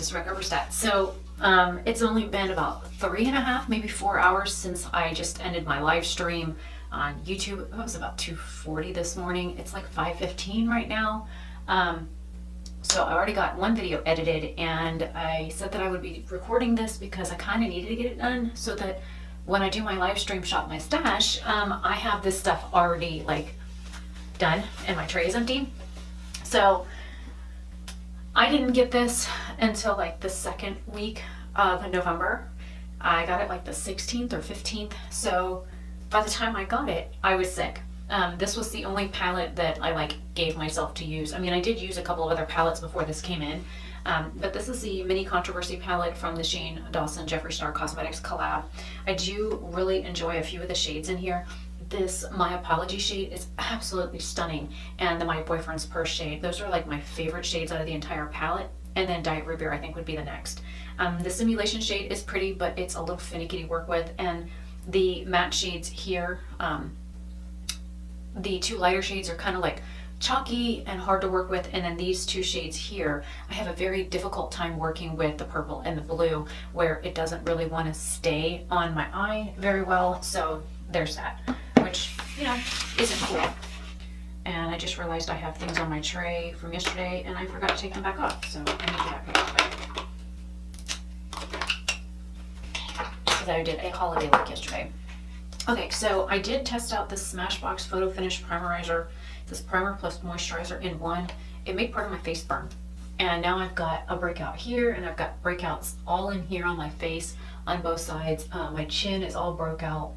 just Rick Oberstadt. So it's only been about 3.5, maybe 4 hours since I just ended my live stream on YouTube. It was about 2:40 this morning. It's like 5:15 right now. So I already got one video edited, and I said that I would be recording this because I kind of needed to get it done so that when I do my live stream shop my stash, I have this stuff already like done and my tray is empty. So I didn't get this until like the second week of November. I got it like the 16th or 15th. So by the time I got it, I was sick. This was the only palette that I like gave myself to use. I mean, I did use a couple of other palettes before this came in, but this is the Mini Controversy palette from the Shane Dawson Jeffree Star Cosmetics collab. I do really enjoy a few of the shades in here. This My Apology shade is absolutely stunning, and the My Boyfriend's Purse shade. Those are like my favorite shades out of the entire palette, and then Diet Root Beer I think would be the next. The Simulation shade is pretty, but it's a little finicky to work with, and the matte shades here, the two lighter shades are kind of like chalky and hard to work with, and then these two shades here, I have a very difficult time working with the purple and the blue, where it doesn't really want to stay on my eye very well, so there's that, which, you know, isn't cool. And I just realized I have things on my tray from yesterday, and I forgot to take them back off, so I need to do that real quick. Because I did a holiday look yesterday. Okay, so I did test out this Smashbox Photo Finish Primerizer, this primer plus moisturizer in one. It made part of my face burn. And now I've got a breakout here, and I've got breakouts all in here on my face on both sides. My chin is all broke out.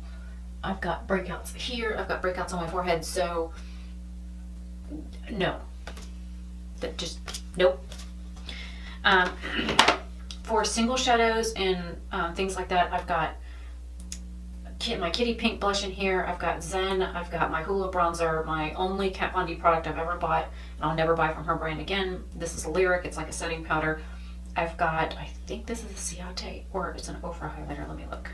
I've got breakouts here, I've got breakouts on my forehead, so no. That just, nope. For single shadows and things like that, I've got my Kitty Pink blush in here, I've got Zen, I've got my Hula bronzer, my only Kat Von D product I've ever bought, and I'll never buy from her brand again. This is Lyric, it's like a setting powder. I've got, I think this is a Ciate, or it's an Ofra highlighter, let me look.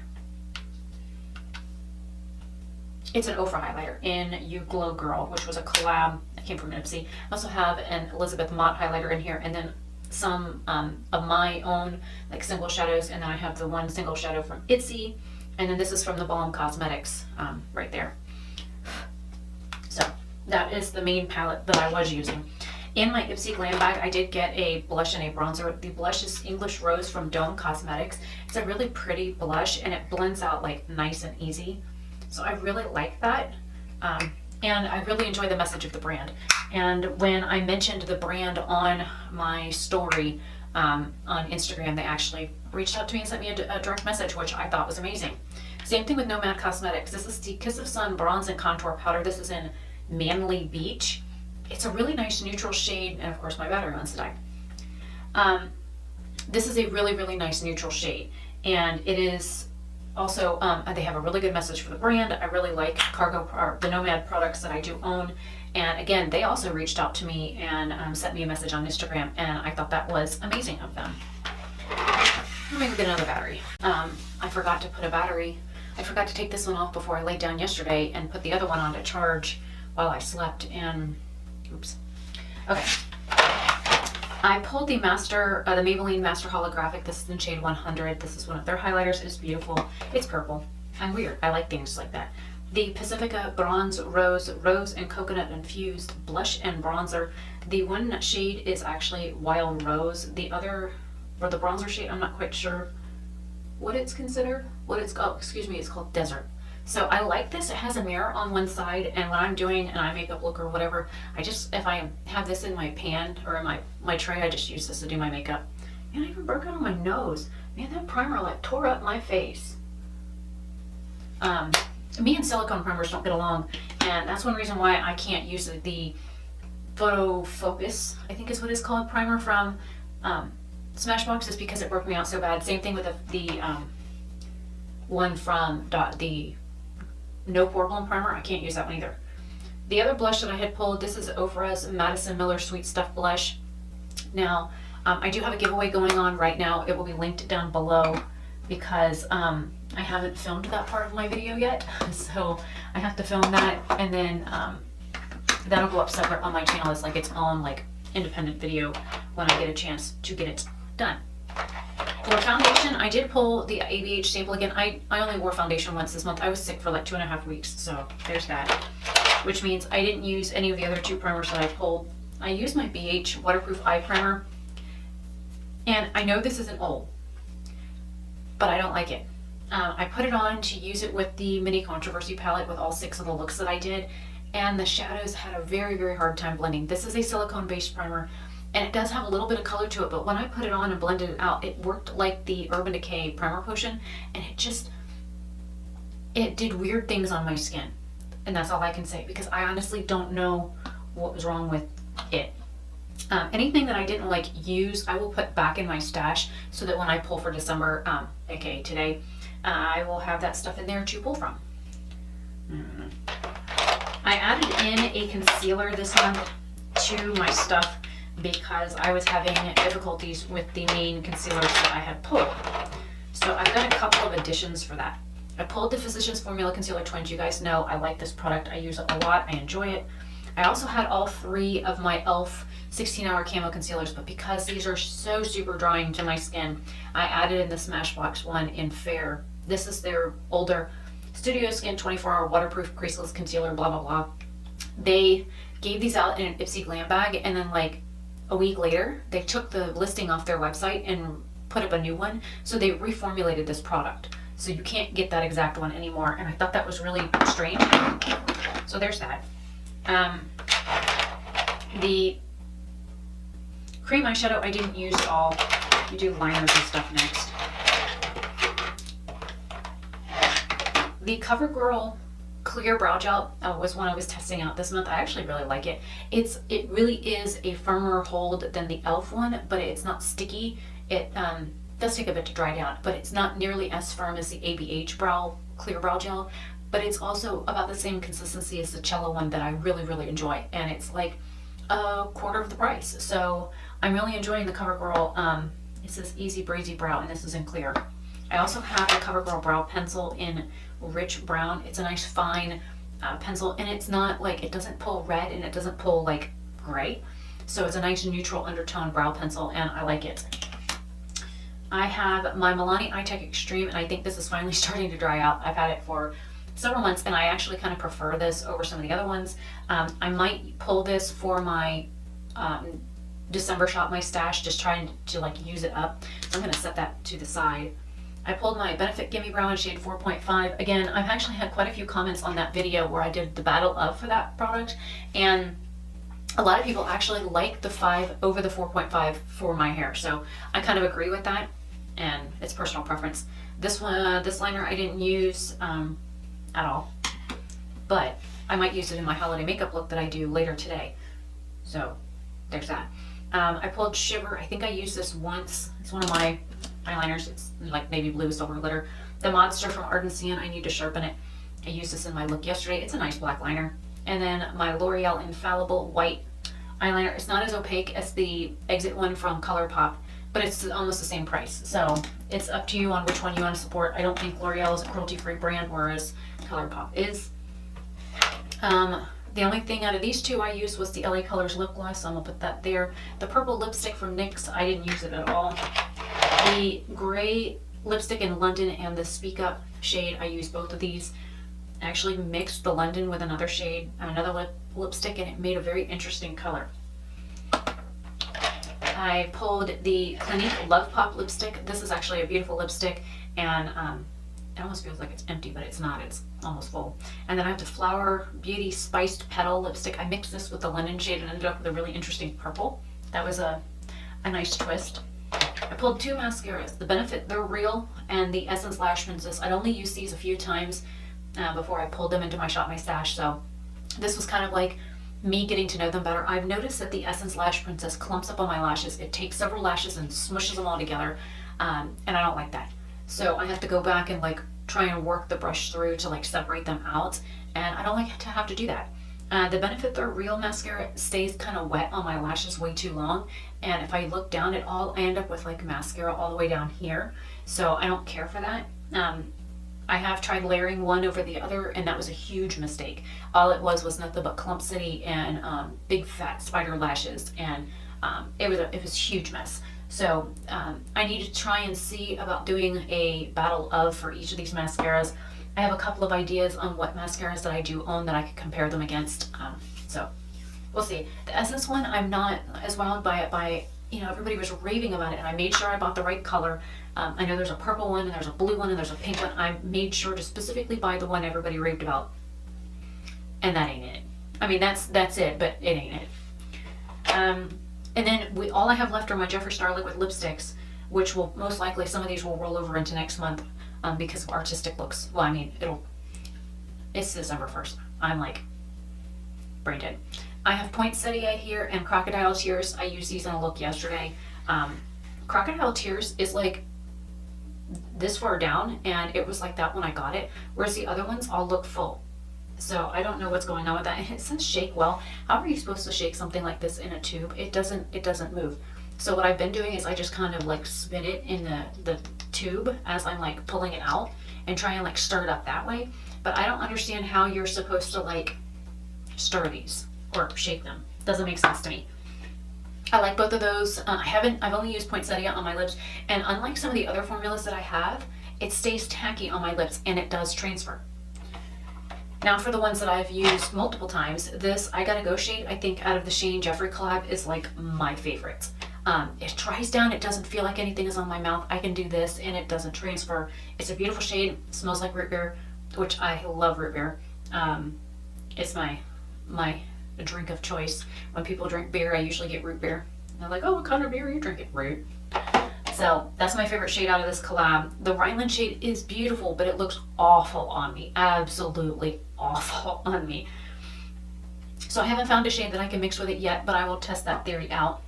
It's an Ofra highlighter in You Glow Girl, which was a collab that came from Nipsey. I also have an Elizabeth Mott highlighter in here, and then some of my own like single shadows, and then I have the one single shadow from Itsy. And then this is from the Balm Cosmetics right there. So that is the main palette that I was using. In my Ipsy Glam bag, I did get a blush and a bronzer. The blush is English Rose from Dome Cosmetics. It's a really pretty blush, and it blends out like nice and easy. So I really like that. And I really enjoy the message of the brand. And when I mentioned the brand on my story, on Instagram, they actually reached out to me and sent me a direct message, which I thought was amazing. Same thing with Nomad Cosmetics. This is the Kiss of Sun Bronze and Contour Powder. This is in Manly Beach. It's a really nice neutral shade, and of course my battery wants to die. This is a really, really nice neutral shade, and it is also, they have a really good message for the brand. I really like the Nomad products that I do own. And again, they also reached out to me and sent me a message on Instagram, and I thought that was amazing of them. Let me get another battery. I forgot to put a battery. I forgot to take this one off before I laid down yesterday and put the other one on to charge while I slept, and oops. Okay. I pulled the Maybelline Master Holographic. This is in shade 100. This is one of their highlighters. It's beautiful. It's purple. I'm weird. I like things like that. The Pacifica Bronze Rose and Coconut Infused Blush and Bronzer. The one shade is actually Wild Rose. The other, or the bronzer shade, I'm not quite sure what it's considered. It's called Desert. So I like this. It has a mirror on one side, and when I'm doing an eye makeup look or whatever, if I have this in my pan or in my tray, I just use this to do my makeup. And I even broke out on my nose. Man, that primer like tore up my face. Me and silicone primers don't get along, and that's one reason why I can't use the Photo Focus, I think is what it's called, primer from Smashbox, is because it broke me out so bad. Same thing with the one from the No Pore Balm primer. I can't use that one either. The other blush that I had pulled, this is Ofra's Madison Miller Sweet Stuff Blush. Now, I do have a giveaway going on right now. It will be linked down below because I haven't filmed that part of my video yet, so I have to film that, and then that'll go up separate on my channel as like its own like independent video when I get a chance to get it done. For foundation, I did pull the ABH sample again. I only wore foundation once this month. I was sick for like 2.5 weeks, so there's that. Which means I didn't use any of the other 2 primers that I pulled. I used my BH waterproof eye primer, and I know this isn't old, but I don't like it. I put it on to use it with the mini controversy palette with all 6 of the looks that I did, and the shadows had a very, very hard time blending. This is a silicone based primer, and it does have a little bit of color to it, but when I put it on and blended it out, it worked like the Urban Decay primer potion, and it did weird things on my skin. And that's all I can say, because I honestly don't know what was wrong with it. Anything that I didn't use, I will put back in my stash so that when I pull for December, aka today, I will have that stuff in there to pull from. I added in a concealer this month to my stuff because I was having difficulties with the main concealers that I had pulled. So I've got a couple of additions for that. I pulled the Physicians Formula Concealer Twins. You guys know I like this product. I use it a lot. I enjoy it. I also had all 3 of my e.l.f. 16-hour camo concealers, but because these are so super drying to my skin, I added in the Smashbox one in Fair. This is their older Studio Skin 24-hour waterproof creaseless concealer, blah, blah, blah. They gave these out in an Ipsy Glam bag, and then a week later, they took the listing off their website and put up a new one. So they reformulated this product. So you can't get that exact one anymore. And I thought that was really strange. So there's that. The cream eyeshadow I didn't use at all. We do liners and stuff next. The CoverGirl Clear Brow Gel was one I was testing out this month. I actually really like it. It really is a firmer hold than the e.l.f. one, but it's not sticky. It does take a bit to dry down, but it's not nearly as firm as the ABH Clear Brow Gel, but it's also about the same consistency as the Cello one that I really, really enjoy, and it's like a quarter of the price. So I'm really enjoying the CoverGirl. It says Easy Breezy Brow, and this is in clear. I also have the CoverGirl Brow Pencil in Rich Brown. It's a nice fine pencil, and it's not it doesn't pull red and it doesn't pull gray. So it's a nice neutral undertone brow pencil, and I like it. I have my Milani iTech Extreme, and I think this is finally starting to dry out. I've had it for several months, and I actually kind of prefer this over some of the other ones. I might pull this for my December shop, my stash, just trying to use it up. So I'm going to set that to the side. I pulled my Benefit Gimme Brow in shade 4.5. Again, I've actually had quite a few comments on that video where I did the battle of for that product, and a lot of people actually like the 5 over the 4.5 for my hair. So I kind of agree with that, and it's personal preference. This one, this liner I didn't use at all, but I might use it in my holiday makeup look that I do later today. So there's that. I pulled Shiver. I think I used this once. It's one of my eyeliners. It's like navy blue silver glitter. The Monster from Ardency, I need to sharpen it. I used this in my look yesterday. It's a nice black liner. And then my L'Oreal Infallible white eyeliner. It's not as opaque as the Exit one from ColourPop, but it's almost the same price. So it's up to you on which one you want to support. I don't think L'Oreal is a cruelty-free brand, whereas ColourPop is. The only thing out of these 2 I used was the LA Colors lip gloss, so I'm gonna put that there. The purple lipstick from NYX, I didn't use it at all. The gray lipstick in London and the Speak Up shade, I used both of these. I actually mixed the London with another shade, another lipstick, and it made a very interesting color. I pulled the Clinique Love Pop lipstick. This is actually a beautiful lipstick, and it almost feels like it's empty, but it's not. It's almost full. And then I have the Flower Beauty Spiced Petal lipstick. I mixed this with the London shade and ended up with a really interesting purple. That was a nice twist. I pulled 2 mascaras, the Benefit They're Real and the Essence Lash Princess. I'd only used these a few times before I pulled them into my shop, my stash, so this was kind of like me getting to know them better. I've noticed that the Essence Lash Princess clumps up on my lashes. It takes several lashes and smushes them all together, and I don't like that. So I have to go back and try and work the brush through to separate them out, and I don't like to have to do that. The Benefit They're Real mascara stays kind of wet on my lashes way too long, and if I look down at all, I end up with mascara all the way down here, so I don't care for that. I have tried layering one over the other, and that was a huge mistake. All it was nothing but Clump City and big fat spider lashes, and it was a huge mess. So I need to try and see about doing a battle of for each of these mascaras. I have a couple of ideas on what mascaras that I do own that I could compare them against. So we'll see. The Essence one, I'm not as wowed by it everybody was raving about it, and I made sure I bought the right color. I know there's a purple one, and there's a blue one, and there's a pink one. I made sure to specifically buy the one everybody raved about. And that ain't it. I mean, that's it, but it ain't it. And then all I have left are my Jeffree Star liquid lipsticks, which will most likely, some of these will roll over into next month because of artistic looks. Well, I mean, it's December 1st. I'm like brain dead. I have Poinsettia here and Crocodile Tears. I used these in a look yesterday. Crocodile Tears is like this far down, and it was like that when I got it, whereas the other ones all look full. So I don't know what's going on with that. And it says shake well. How are you supposed to shake something like this in a tube? It doesn't move. So what I've been doing is I just kind of like spin it in the tube as I'm like pulling it out and try and like stir it up that way. But I don't understand how you're supposed to like stir these or shake them. Doesn't make sense to me. I like both of those. I've only used Poinsettia on my lips, and unlike some of the other formulas that I have, it stays tacky on my lips and it does transfer. Now for the ones that I've used multiple times, this I Gotta Go shade, I think out of the Shane Jeffree collab is like my favorite. It dries down, it doesn't feel like anything is on my mouth. I can do this and it doesn't transfer. It's a beautiful shade, it smells like root beer, which I love root beer. It's my drink of choice. When people drink beer, I usually get root beer. And they're like, oh, what kind of beer are you drinking? Root. So that's my favorite shade out of this collab. The Ryland shade is beautiful, but it looks awful on me. Absolutely awful on me. So I haven't found a shade that I can mix with it yet, but I will test that theory out.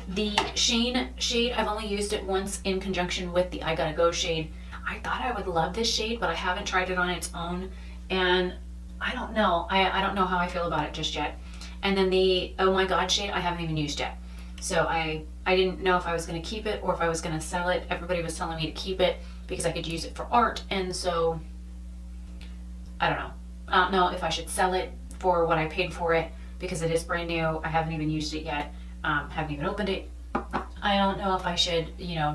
The Shane shade, I've only used it once in conjunction with the I Gotta Go shade. I thought I would love this shade, but I haven't tried it on its own. And I don't know. I don't know how I feel about it just yet. And then the Oh My God shade, I haven't even used yet. So I didn't know if I was going to keep it or if I was going to sell it. Everybody was telling me to keep it because I could use it for art. And so, I don't know. I don't know if I should sell it for what I paid for it because it is brand new. I haven't even used it yet. Haven't even opened it. I don't know if I should,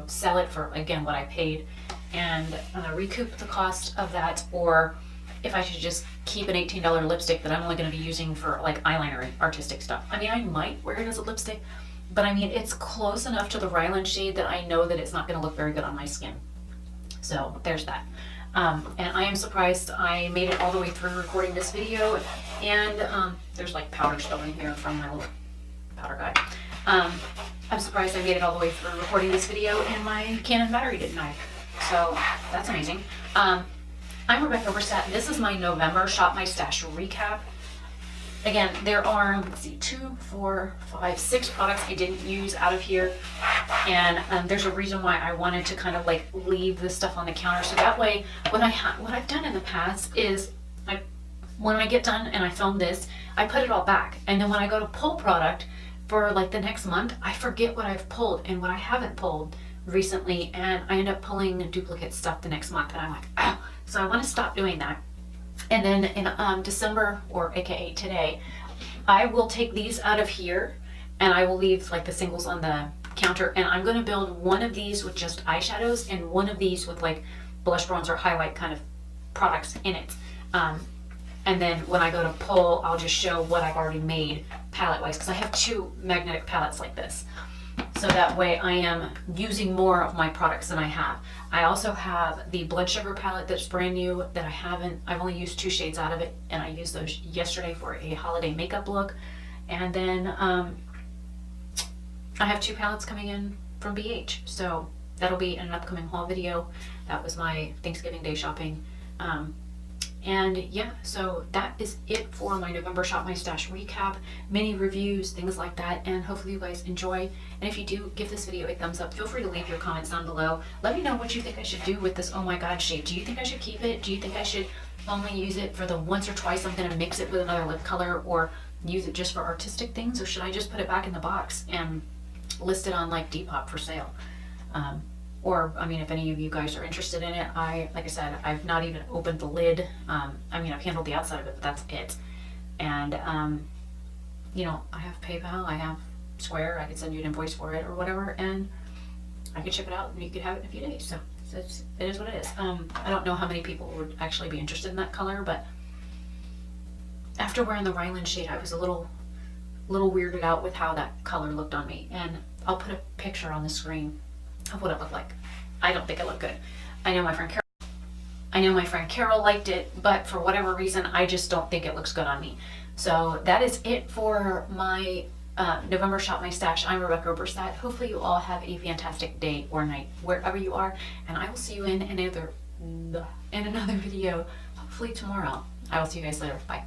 sell it for, again, what I paid and recoup the cost of that, or if I should just keep an $18 lipstick that I'm only going to be using for like eyeliner and artistic stuff. I mean, I might wear it as a lipstick, but I mean, it's close enough to the Ryland shade that I know that it's not going to look very good on my skin. So there's that. And I am surprised I made it all the way through recording this video, and there's like powder still in here from my little powder guy. I'm surprised I made it all the way through recording this video and my Canon battery didn't die. So that's amazing. I'm Rebecca Oberstadt. This is my November Shop My Stash recap. Again, there are, let's see, 2, 4, 5, 6 products I didn't use out of here. And there's a reason why I wanted to kind of like leave this stuff on the counter. So that way, what I've done in the past is when I get done and I film this, I put it all back. And then when I go to pull product for like the next month, I forget what I've pulled and what I haven't pulled recently. And I end up pulling duplicate stuff the next month. And I'm like, oh. So I want to stop doing that. And then in December, or aka today, I will take these out of here and I will leave like the singles on the counter, and I'm going to build one of these with just eyeshadows and one of these with like blush, bronzer, highlight kind of products in it. And then when I go to pull, I'll just show what I've already made palette wise, because I have 2 magnetic palettes like this. So that way I am using more of my products than I have. I also have the Blood Sugar palette that's brand new that I've only used 2 shades out of it, and I used those yesterday for a holiday makeup look. And then I have 2 palettes coming in from BH, so that'll be in an upcoming haul video. That was my Thanksgiving Day shopping. And yeah, so that is it for my November Shop My Stash recap, mini reviews, things like that, and hopefully you guys enjoy. And if you do, give this video a thumbs up. Feel free to leave your comments down below. Let me know what you think I should do with this Oh My God shade. Do you think I should keep it? Do you think I should only use it for the once or twice I'm going to mix it with another lip color, or use it just for artistic things? Or should I just put it back in the box and list it on like Depop for sale? Or, I mean, if any of you guys are interested in it, like I said, I've not even opened the lid. I mean, I've handled the outside of it, but that's it. And, I have PayPal, I have Square, I can send you an invoice for it or whatever. And I could ship it out and you could have it in a few days. So it is what it is. I don't know how many people would actually be interested in that color, but after wearing the Ryland shade, I was a little weirded out with how that color looked on me. And I'll put a picture on the screen of what it looked like. I don't think it looked good. I know my friend Carol liked it, but for whatever reason, I just don't think it looks good on me. So that is it for my November Shop My Stash. I'm Rebecca Oberstadt. Hopefully you all have a fantastic day or night wherever you are, and I will see you in another video hopefully tomorrow. I will see you guys later. Bye.